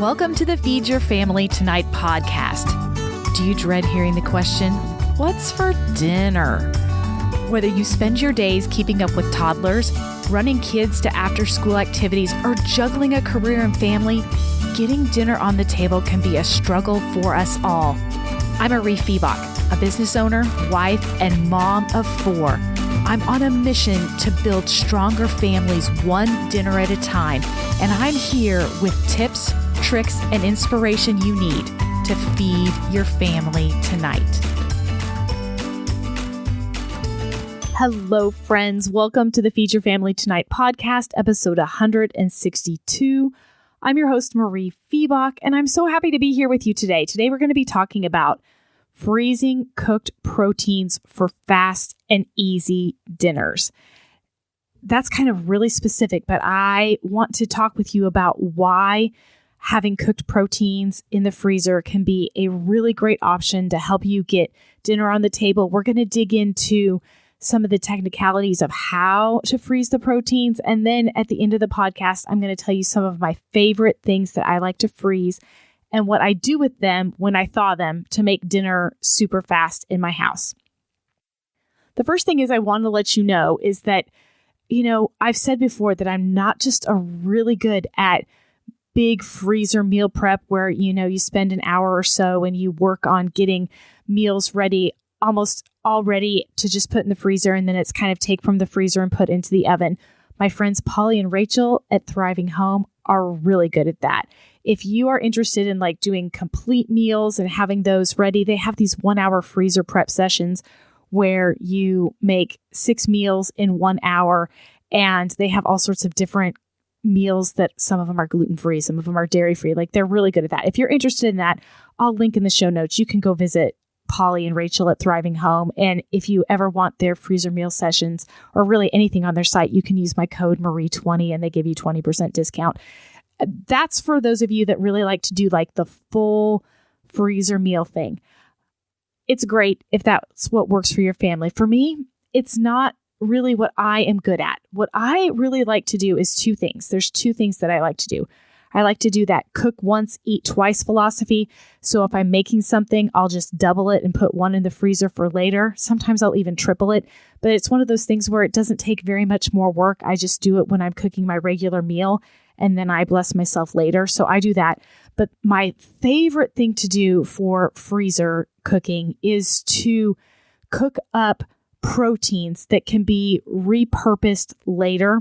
Welcome to the Feed Your Family Tonight podcast. Do you dread hearing the question, what's for dinner? Whether you spend your days keeping up with toddlers, running kids to after-school activities, or juggling a career and family, getting dinner on the table can be a struggle for us all. I'm Mariefiebach, a business owner, wife, and mom of 4. I'm on a mission to build stronger families one dinner at a time, and I'm here with tips, tricks, and inspiration you need to feed your family tonight. Hello, friends. Welcome to the Feed Your Family Tonight podcast, episode 162. I'm your host, Mariefiebach, and I'm so happy to be here with you today. Today, we're going to be talking about freezing cooked proteins for fast and easy dinners. That's kind of really specific, but I want to talk with you about why having cooked proteins in the freezer can be a really great option to help you get dinner on the table. We're going to dig into some of the technicalities of how to freeze the proteins. And then at the end of the podcast, I'm going to tell you some of my favorite things that I like to freeze and what I do with them when I thaw them to make dinner super fast in my house. The first thing is I want to let you know is that, I've said before that I'm not just a really good at big freezer meal prep where, you spend an hour or so and you work on getting meals ready, almost all ready to just put in the freezer. And then it's kind of take from the freezer and put into the oven. My friends Polly and Rachel at Thriving Home are really good at that. If you are interested in doing complete meals and having those ready, they have these 1-hour freezer prep sessions where you make 6 meals in 1 hour, and they have all sorts of different meals that some of them are gluten-free, some of them are dairy-free. They're really good at that. If you're interested in that, I'll link in the show notes. You can go visit Polly and Rachel at Thriving Home. And if you ever want their freezer meal sessions or really anything on their site, you can use my code Marie20 and they give you 20% discount. That's for those of you that really like to do the full freezer meal thing. It's great if that's what works for your family. For me, it's not really what I am good at. What I really like to do is 2 things. There's 2 things that I like to do. I like to do that cook once, eat twice philosophy. So if I'm making something, I'll just double it and put one in the freezer for later. Sometimes I'll even triple it, but it's one of those things where it doesn't take very much more work. I just do it when I'm cooking my regular meal and then I bless myself later. So I do that. But my favorite thing to do for freezer cooking is to cook up proteins that can be repurposed later.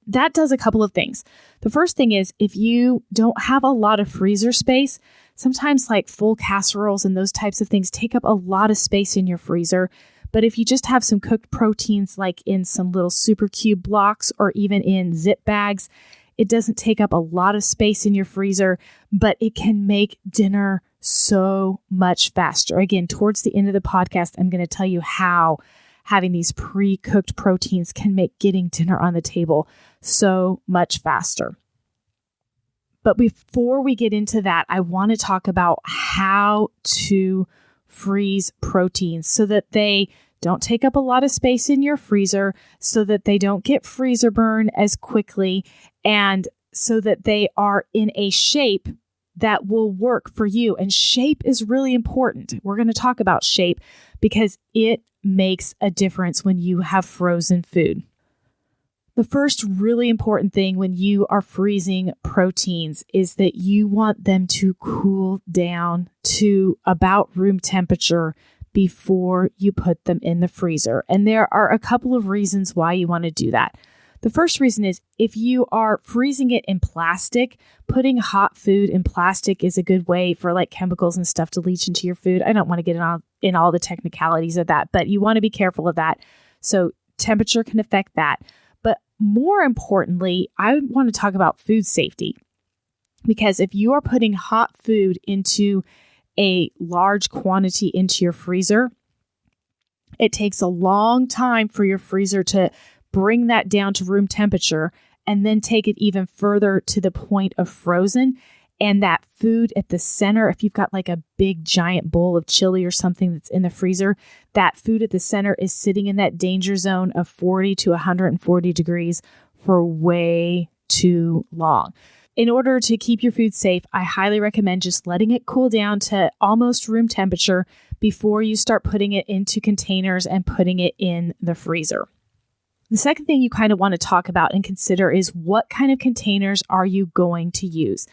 That does a couple of things. The first thing is if you don't have a lot of freezer space, sometimes full casseroles and those types of things take up a lot of space in your freezer. But if you just have some cooked proteins in some little super cube blocks or even in zip bags, it doesn't take up a lot of space in your freezer, but it can make dinner so much faster. Again, towards the end of the podcast, I'm going to tell you how having these pre-cooked proteins can make getting dinner on the table so much faster. But before we get into that, I want to talk about how to freeze proteins so that they don't take up a lot of space in your freezer, so that they don't get freezer burn as quickly, and so that they are in a shape that will work for you. And shape is really important. We're going to talk about shape because it makes a difference when you have frozen food. The first really important thing when you are freezing proteins is that you want them to cool down to about room temperature before you put them in the freezer. And there are a couple of reasons why you want to do that. The first reason is if you are freezing it in plastic, putting hot food in plastic is a good way for chemicals and stuff to leach into your food. I don't want to get in all the technicalities of that, but you want to be careful of that. So temperature can affect that. But more importantly, I want to talk about food safety, because if you are putting hot food into a large quantity into your freezer, it takes a long time for your freezer to bring that down to room temperature and then take it even further to the point of frozen. And that food at the center, if you've got a big giant bowl of chili or something that's in the freezer, that food at the center is sitting in that danger zone of 40 to 140 degrees for way too long. In order to keep your food safe, I highly recommend just letting it cool down to almost room temperature before you start putting it into containers and putting it in the freezer. The second thing you kind of want to talk about and consider is what kind of containers are you going to use?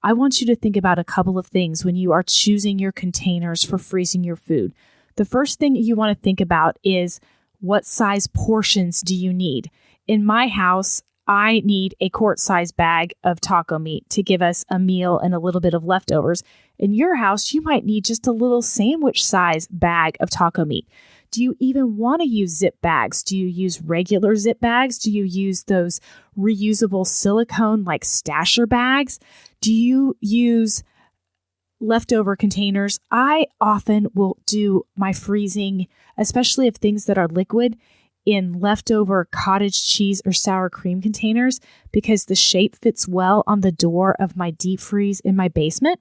I want you to think about a couple of things when you are choosing your containers for freezing your food. The first thing you want to think about is what size portions do you need? In my house, I need a quart-size bag of taco meat to give us a meal and a little bit of leftovers. In your house, you might need just a little sandwich-size bag of taco meat. Do you even want to use zip bags? Do you use regular zip bags? Do you use those reusable silicone like stasher bags? Do you use leftover containers? I often will do my freezing, especially of things that are liquid, in leftover cottage cheese or sour cream containers because the shape fits well on the door of my deep freeze in my basement.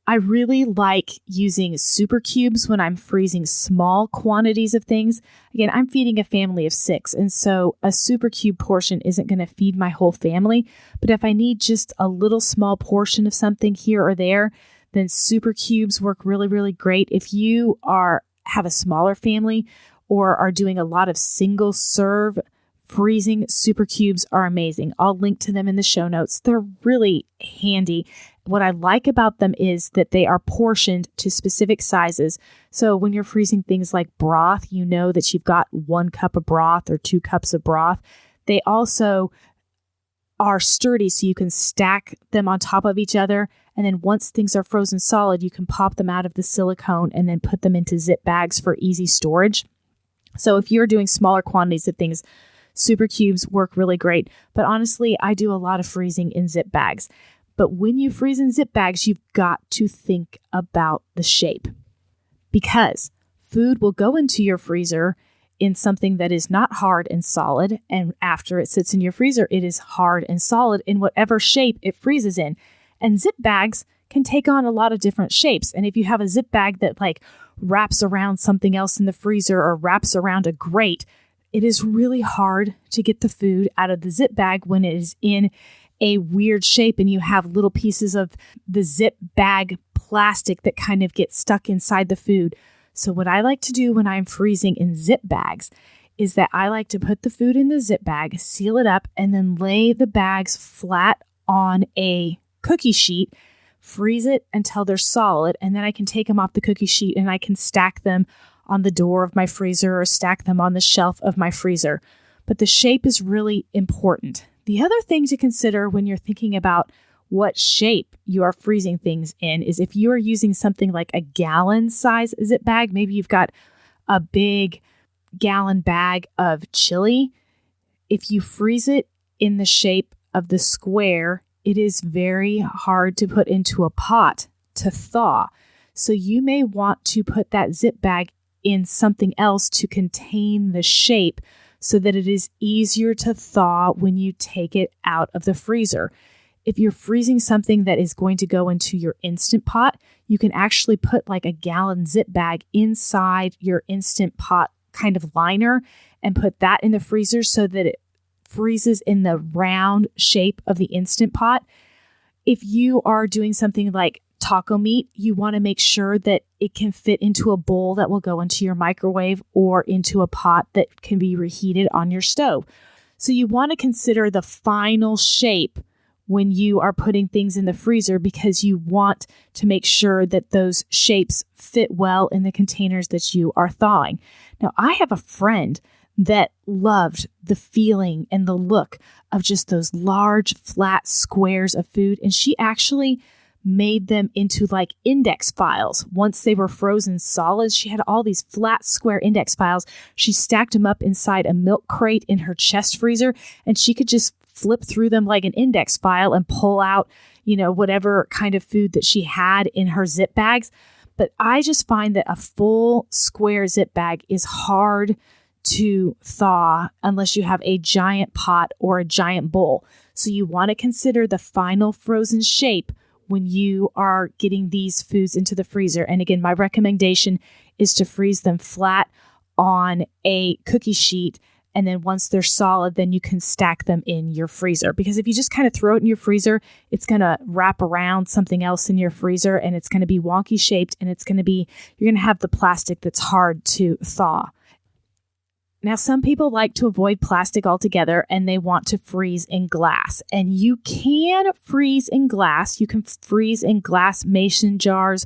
I really like using super cubes when I'm freezing small quantities of things. Again, I'm feeding a family of 6, and so a super cube portion isn't going to feed my whole family. But if I need just a little small portion of something here or there, then super cubes work really, really great. If you have a smaller family or are doing a lot of single serve freezing, super cubes are amazing. I'll link to them in the show notes. They're really handy. What I like about them is that they are portioned to specific sizes. So when you're freezing things like broth, you know that you've got 1 cup of broth or 2 cups of broth. They also are sturdy, so you can stack them on top of each other. And then once things are frozen solid, you can pop them out of the silicone and then put them into zip bags for easy storage. So if you're doing smaller quantities of things, super cubes work really great. But honestly, I do a lot of freezing in zip bags. But when you freeze in zip bags, you've got to think about the shape because food will go into your freezer in something that is not hard and solid. And after it sits in your freezer, it is hard and solid in whatever shape it freezes in. And zip bags can take on a lot of different shapes. And if you have a zip bag that wraps around something else in the freezer or wraps around a grate, it is really hard to get the food out of the zip bag when it is in a weird shape and you have little pieces of the zip bag plastic that kind of get stuck inside the food. So what I like to do when I'm freezing in zip bags is that I like to put the food in the zip bag, seal it up, and then lay the bags flat on a cookie sheet, freeze it until they're solid, and then I can take them off the cookie sheet and I can stack them on the door of my freezer or stack them on the shelf of my freezer. But the shape is really important. The other thing to consider when you're thinking about what shape you are freezing things in is if you are using something like a gallon size zip bag, maybe you've got a big gallon bag of chili. If you freeze it in the shape of the square, it is very hard to put into a pot to thaw. So you may want to put that zip bag in something else to contain the shape so that it is easier to thaw when you take it out of the freezer. If you're freezing something that is going to go into your Instant Pot, you can actually put a gallon zip bag inside your Instant Pot kind of liner and put that in the freezer so that it freezes in the round shape of the Instant Pot. If you are doing something like taco meat, you want to make sure that it can fit into a bowl that will go into your microwave or into a pot that can be reheated on your stove. So you want to consider the final shape when you are putting things in the freezer because you want to make sure that those shapes fit well in the containers that you are thawing. Now, I have a friend that loved the feeling and the look of just those large, flat squares of food, and she actually made them into index files. Once they were frozen solid, she had all these flat square index files. She stacked them up inside a milk crate in her chest freezer, and she could just flip through them like an index file and pull out, whatever kind of food that she had in her zip bags. But I just find that a full square zip bag is hard to thaw unless you have a giant pot or a giant bowl. So you want to consider the final frozen shape when you are getting these foods into the freezer. And again, my recommendation is to freeze them flat on a cookie sheet And then once they're solid, then you can stack them in your freezer. Because if you just kind of throw it in your freezer, it's going to wrap around something else in your freezer and it's going to be wonky shaped and you're going to have the plastic that's hard to thaw. Now, some people like to avoid plastic altogether and they want to freeze in glass. And you can freeze in glass. You can freeze in glass mason jars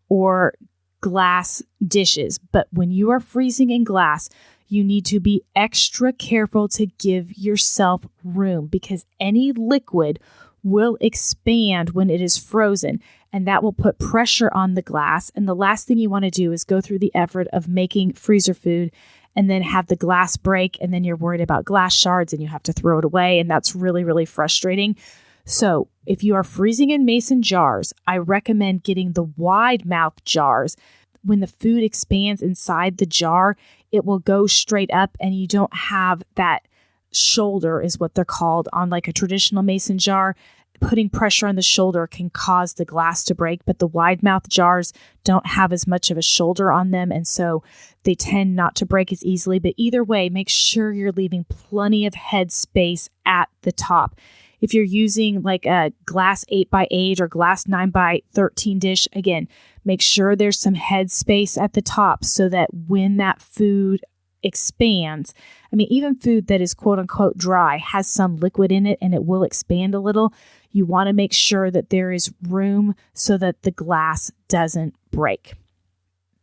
or glass dishes. But when you are freezing in glass, you need to be extra careful to give yourself room because any liquid will expand when it is frozen, and that will put pressure on the glass. And the last thing you want to do is go through the effort of making freezer food and then have the glass break, and then you're worried about glass shards and you have to throw it away, and that's really, really frustrating. So if you are freezing in mason jars, I recommend getting the wide mouth jars. When the food expands inside the jar, it will go straight up and you don't have that shoulder, is what they're called, on like a traditional mason jar. Putting pressure on the shoulder can cause the glass to break, but the wide mouth jars don't have as much of a shoulder on them, and so they tend not to break as easily. But either way, make sure you're leaving plenty of head space at the top. If you're using like a glass 8x8 or glass 9x13 dish, again, make sure there's some head space at the top so that when that food expands, even food that is quote unquote dry has some liquid in it and it will expand a little. You want to make sure that there is room so that the glass doesn't break.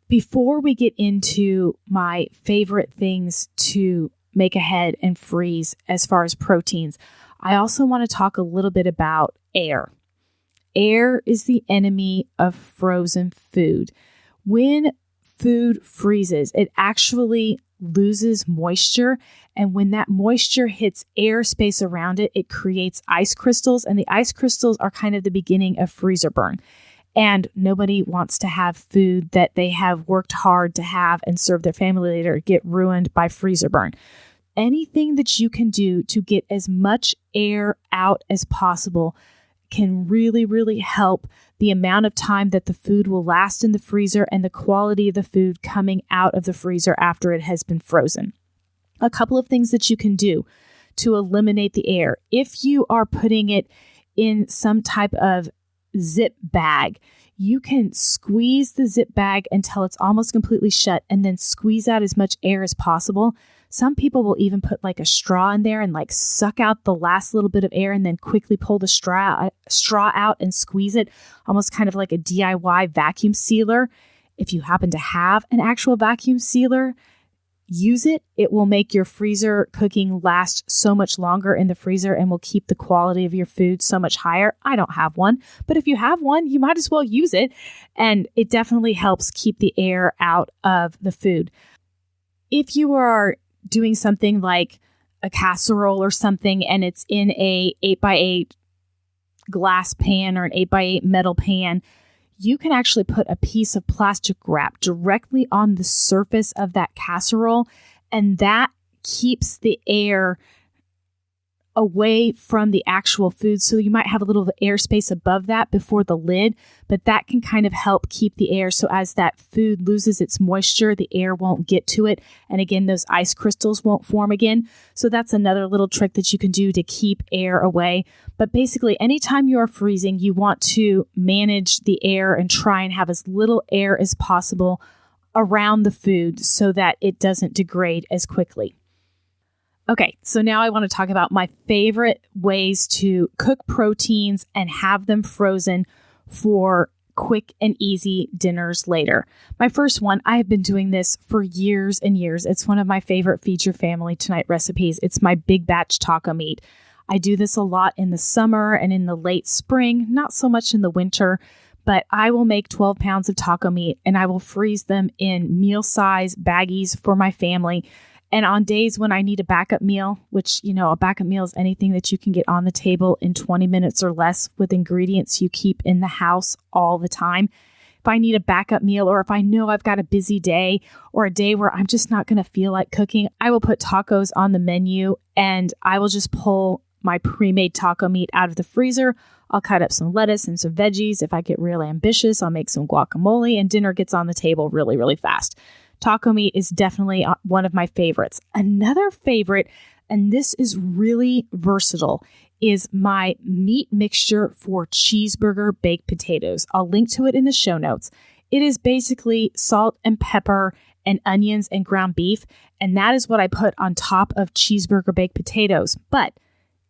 Before we get into my favorite things to make ahead and freeze as far as proteins, I also want to talk a little bit about air. Air is the enemy of frozen food. When food freezes, it actually loses moisture. And when that moisture hits airspace around it, it creates ice crystals. And the ice crystals are kind of the beginning of freezer burn. And nobody wants to have food that they have worked hard to have and serve their family later get ruined by freezer burn. Anything that you can do to get as much air out as possible can really, really help the amount of time that the food will last in the freezer and the quality of the food coming out of the freezer after it has been frozen. A couple of things that you can do to eliminate the air. If you are putting it in some type of zip bag, you can squeeze the zip bag until it's almost completely shut and then squeeze out as much air as possible. Some people will even put like a straw in there and like suck out the last little bit of air and then quickly pull the straw out and squeeze it, almost kind of like a DIY vacuum sealer. If you happen to have an actual vacuum sealer, use it. It will make your freezer cooking last so much longer in the freezer and will keep the quality of your food so much higher. I don't have one, but if you have one, you might as well use it. And it definitely helps keep the air out of the food. If you are doing something like a casserole or something and it's in a 8x8 glass pan or an 8x8 metal pan, you can actually put a piece of plastic wrap directly on the surface of that casserole, and that keeps the air away from the actual food. So you might have a little airspace above that before the lid, but that can kind of help keep the air. So as that food loses its moisture, the air won't get to it. And again, those ice crystals won't form again. So that's another little trick that you can do to keep air away. But basically, anytime you are freezing, you want to manage the air and try and have as little air as possible around the food so that it doesn't degrade as quickly. Okay, so now I want to talk about my favorite ways to cook proteins and have them frozen for quick and easy dinners later. My first one, I have been doing this for years and years. It's one of my favorite Feed Your Family Tonight recipes. It's my big batch taco meat. I do this a lot in the summer and in the late spring, not so much in the winter, but I will make 12 pounds of taco meat and I will freeze them in meal-size baggies for my family. And on days when I need a backup meal, which, a backup meal is anything that you can get on the table in 20 minutes or less with ingredients you keep in the house all the time. If I need a backup meal, or if I know I've got a busy day or a day where I'm just not going to feel like cooking, I will put tacos on the menu and I will just pull my pre-made taco meat out of the freezer. I'll cut up some lettuce and some veggies. If I get real ambitious, I'll make some guacamole and dinner gets on the table really, really fast. Taco meat is definitely one of my favorites. Another favorite, and this is really versatile, is my meat mixture for cheeseburger baked potatoes. I'll link to it in the show notes. It is basically salt and pepper and onions and ground beef, and that is what I put on top of cheeseburger baked potatoes. But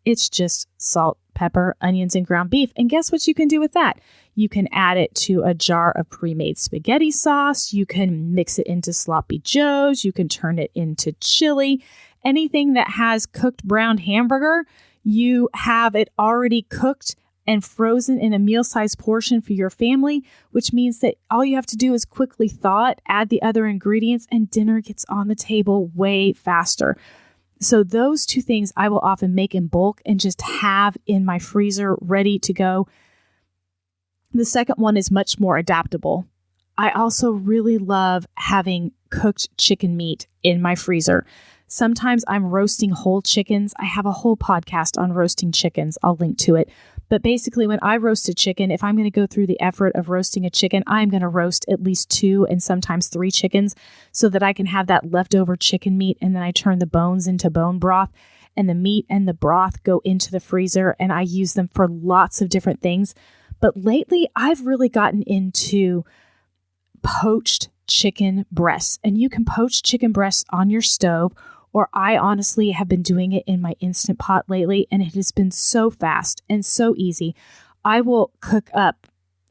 it's just salt, pepper, onions, and ground beef. And guess what you can do with that? You can add it to a jar of pre-made spaghetti sauce. You can mix it into sloppy joes. You can turn it into chili. Anything that has cooked browned hamburger, you have it already cooked and frozen in a meal-sized portion for your family, which means that all you have to do is quickly thaw it, add the other ingredients, and dinner gets on the table way faster. So those two things I will often make in bulk and just have in my freezer ready to go. The second one is much more adaptable. I also really love having cooked chicken meat in my freezer. Sometimes I'm roasting whole chickens. I have a whole podcast on roasting chickens. I'll link to it. But basically, when I roast a chicken, if I'm going to go through the effort of roasting a chicken, I'm going to roast at least 2 and sometimes 3 chickens so that I can have that leftover chicken meat. And then I turn the bones into bone broth, and the meat and the broth go into the freezer, and I use them for lots of different things. But lately, I've really gotten into poached chicken breasts, and you can poach chicken breasts on your stove, or I honestly have been doing it in my Instant Pot lately, and it has been so fast and so easy. I will cook up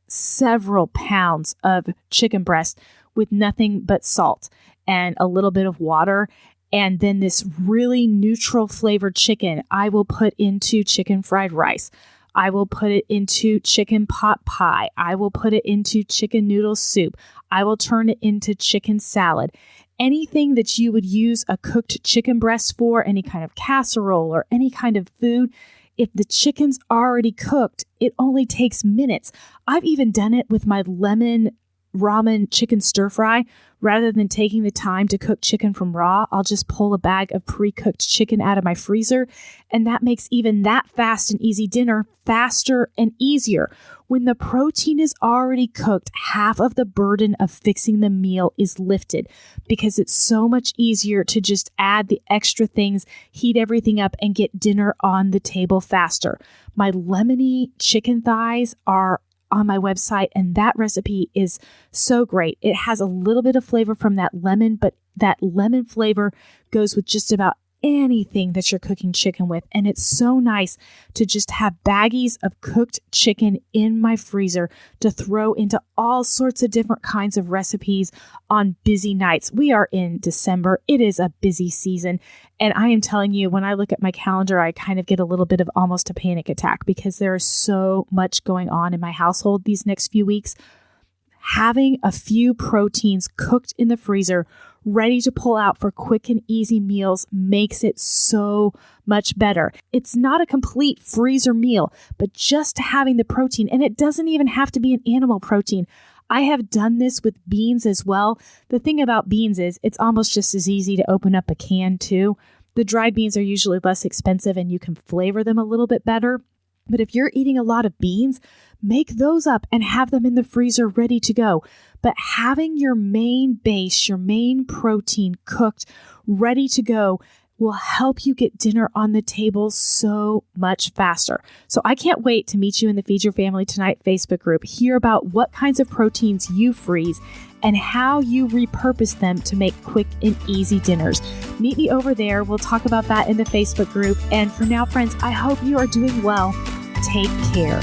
several pounds of chicken breast with nothing but salt and a little bit of water, and then this really neutral flavored chicken I will put into chicken fried rice. I will put it into chicken pot pie. I will put it into chicken noodle soup. I will turn it into chicken salad. Anything that you would use a cooked chicken breast for, any kind of casserole or any kind of food, if the chicken's already cooked, it only takes minutes. I've even done it with my lemon ramen chicken stir fry. Rather than taking the time to cook chicken from raw, I'll just pull a bag of pre-cooked chicken out of my freezer, and that makes even that fast and easy dinner faster and easier. When the protein is already cooked, half of the burden of fixing the meal is lifted because it's so much easier to just add the extra things, heat everything up, and get dinner on the table faster. My lemony chicken thighs are on my website, and that recipe is so great. It has a little bit of flavor from that lemon, but that lemon flavor goes with just about anything that you're cooking chicken with. And it's so nice to just have baggies of cooked chicken in my freezer to throw into all sorts of different kinds of recipes on busy nights. We are in December. It is a busy season. And I am telling you, when I look at my calendar, I kind of get a little bit of almost a panic attack because there is so much going on in my household these next few weeks. Having a few proteins cooked in the freezer, ready to pull out for quick and easy meals, makes it so much better. It's not a complete freezer meal, but just having the protein, and it doesn't even have to be an animal protein. I have done this with beans as well. The thing about beans is it's almost just as easy to open up a can too. The dried beans are usually less expensive and you can flavor them a little bit better. But if you're eating a lot of beans, make those up and have them in the freezer ready to go. But having your main base, your main protein cooked, ready to go will help you get dinner on the table so much faster. So I can't wait to meet you in the Feed Your Family Tonight Facebook group, hear about what kinds of proteins you freeze and how you repurpose them to make quick and easy dinners. Meet me over there. We'll talk about that in the Facebook group. And for now, friends, I hope you are doing well. Take care.